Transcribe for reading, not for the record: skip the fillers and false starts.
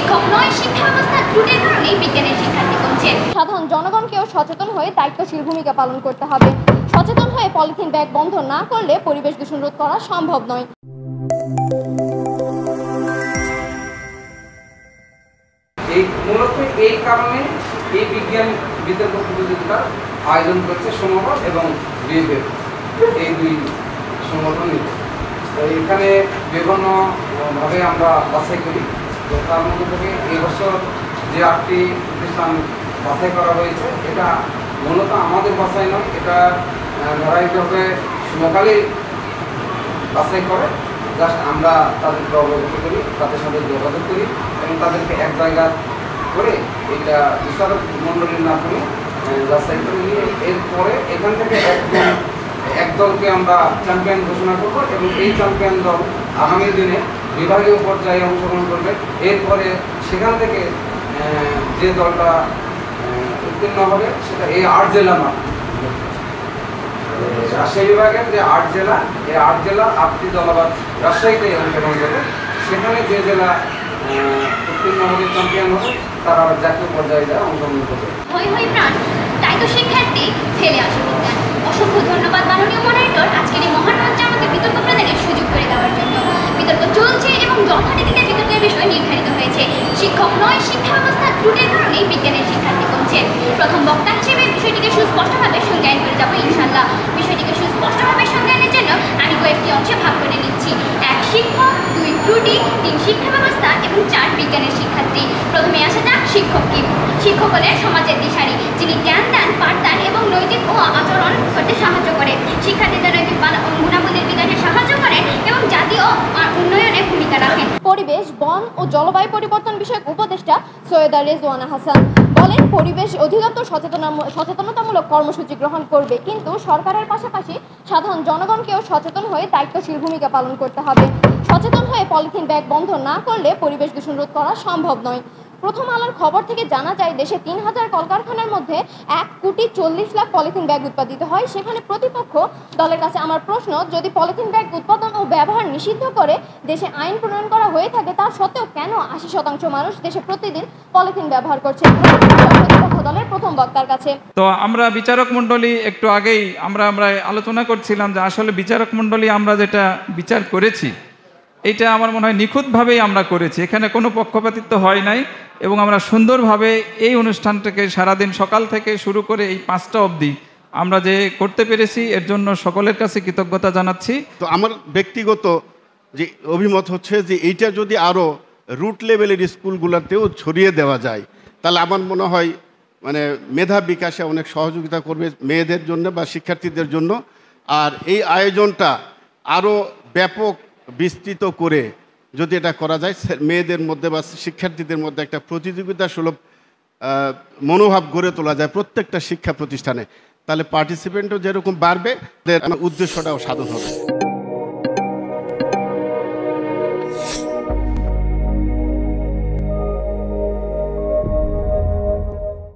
শিক্ষক নয়, শিক্ষা ব্যবস্থা ত্রুটির কারণেই বিজ্ঞানের শিক্ষার্থী কমছে। সাধারণ জনগণকেও সচেতন হয়ে দায়িত্বশীল ভূমিকা পালন করতে হবে। সচেতন হয়ে পলিথিন ব্যাগ বন্ধ না করলে পরিবেশ দূষণ রোধ করা সম্ভব নয়। মূলত এই কারণে এই বিজ্ঞান বিতর্ক প্রতিযোগিতার আয়োজন করছে সমবাদ এবং বিএফএফ, এই দুই সংগঠন। তো এখানে বিভিন্নভাবে আমরা বাছাই করি। তো তার মধ্যে থেকে এই বছর যে 8টি প্রতিষ্ঠান বাছাই করা হয়েছে, এটা মূলত আমাদের বাছাই নয়, এটা ধারাবাহিকভাবে সমকালী বাছাই করে। জাস্ট আমরা তাদেরকে অবগত করি, তাদের সাথে যোগাযোগ করি এবং তাদেরকে এক জায়গা করে এটা বিচারক মণ্ডলীর মাধ্যমে যাচাই করে নিয়ে এরপরে এখান থেকে এক দলকে আমরা চ্যাম্পিয়ন ঘোষণা করব এবং এই চ্যাম্পিয়ন দল আগামী দিনে বিভাগীয় পর্যায়ে অংশগ্রহণ করবে। এরপরে সেখান থেকে যে দলটা উত্তীর্ণ হবে সেটা এই 8 জেলা মাত্র, রাজশাহী বিভাগের যে 8 জেলা, এই 8 জেলা 8টি দল আবার রাজশাহীতে অংশগ্রহণ করবে। সেখানে যে জেলা উত্তীর্ণ হবে, চ্যাম্পিয়ন হবে, তারা জাতীয় পর্যায়ে যায় অংশগ্রহণ করবে। হই হই প্রাণ, তাই তো শিক্ষার্থী ফেলে আসে বিজ্ঞান। অসংখ্য ধন্যবাদ মাননীয় মডারেটর, আজকের এই মহান মঞ্চে আমাকে বিতর্ক প্রদানের সুযোগ করে দেওয়ার জন্য। বিতর্ক চলছে এবং যথারীতিতে বিতর্কের বিষয় নির্ধারিত হয়েছে। শিক্ষক নয়, শিক্ষা ব্যবস্থা ত্রুটির কারণেই বিজ্ঞানের শিক্ষার্থী কমছে। প্রথম বক্তা হিসেবে বিষয়টিকে সুস্পষ্টভাবে সংজ্ঞায়ন করে যাবো ইনশাল্লাহ। বিষয়টিকে সুস্পষ্টভাবে সংজ্ঞায়নের জন্য আমি কয়েকটি অংশে ভাগ করে নিচ্ছি। 1 শিক্ষক, 2 ত্রুটি, 3 শিক্ষা ব্যবস্থা এবং 4 বিজ্ঞানের শিক্ষার্থী। প্রথমে আসা যাক শিক্ষক কি। শিক্ষক হলেন সমাজের দিশারি, যিনি জ্ঞান দান, পাঠদান এবং নৈতিক ও আচরণ করতে সাহায্য করে, শিক্ষার্থীদের নৈতিক গুণাবলীর বিকাশে সাহায্য করেন এবং জাতীয় উন্নয়নে ভূমিকা রাখেন। পরিবেশ, বন ও জলবায়ু পরিবর্তন বিষয়ক উপদেষ্টা সৈয়দা রেজওয়ানা হাসান বলেন, পরিবেশ অধিদপ্তর সচেতনতামূলক কর্মসূচি গ্রহণ করবে, কিন্তু সরকারের পাশাপাশি সাধারণ জনগণকেও সচেতন হয়ে দায়িত্বশীল ভূমিকা পালন করতে হবে। সচেতন হয়ে পলিথিন ব্যাগ বন্ধ না করলে পরিবেশ দূষণ রোধ করা সম্ভব নয়। প্রথম আলোর খবর থেকে জানা যায়, দেশে 3000 কলকারখানার মধ্যে 1,40,00,000 পলিথিন ব্যাগ উৎপাদিত হয়। সেখানে প্রতিপক্ষ দলের কাছে আমার প্রশ্ন, যদি পলিথিন ব্যাগ উৎপাদন ও ব্যবহার নিষিদ্ধ করে দেশে আইন প্রণয়ন করা হয়ে থাকে, তার সত্ত্বেও কেন 80% মানুষ দেশে প্রতিদিন পলিথিন ব্যবহার করছে? প্রতিপক্ষ দলের প্রথম বক্তার কাছে। তো আমরা বিচারক মণ্ডলী একটু আগেই আমরা আলোচনা করছিলাম যে আসলে বিচারক মণ্ডলী আমরা যেটা বিচার করেছি এটা আমার মনে হয় নিখুঁতভাবেই আমরা করেছি। এখানে কোনো পক্ষপাতিত্ব হয় নাই এবং আমরা সুন্দরভাবে এই অনুষ্ঠানটাকে সারাদিন সকাল থেকে শুরু করে এই 5টা অবধি আমরা যে করতে পেরেছি, এর জন্য সকলের কাছে কৃতজ্ঞতা জানাচ্ছি। তো আমার ব্যক্তিগত যে অভিমত হচ্ছে যে এইটা যদি আরও রুট লেভেলের স্কুলগুলোতেও ছড়িয়ে দেওয়া যায়, তাহলে আমার মনে হয় মানে মেধা বিকাশে অনেক সহযোগিতা করবে মেয়েদের জন্য বা শিক্ষার্থীদের জন্য। আর এই আয়োজনটা আরও ব্যাপক বিস্তৃত করে যদি এটা করা যায়, মেয়েদের মধ্যে বা শিক্ষার্থীদের মধ্যে একটা প্রতিযোগিতা সুলভ মনোভাব গড়ে তোলা যায় প্রত্যেকটা শিক্ষা প্রতিষ্ঠানে, তাহলে পার্টিসিপেন্টও যেরকম বাড়বে, উদ্দেশ্যটাও সাধন হবে।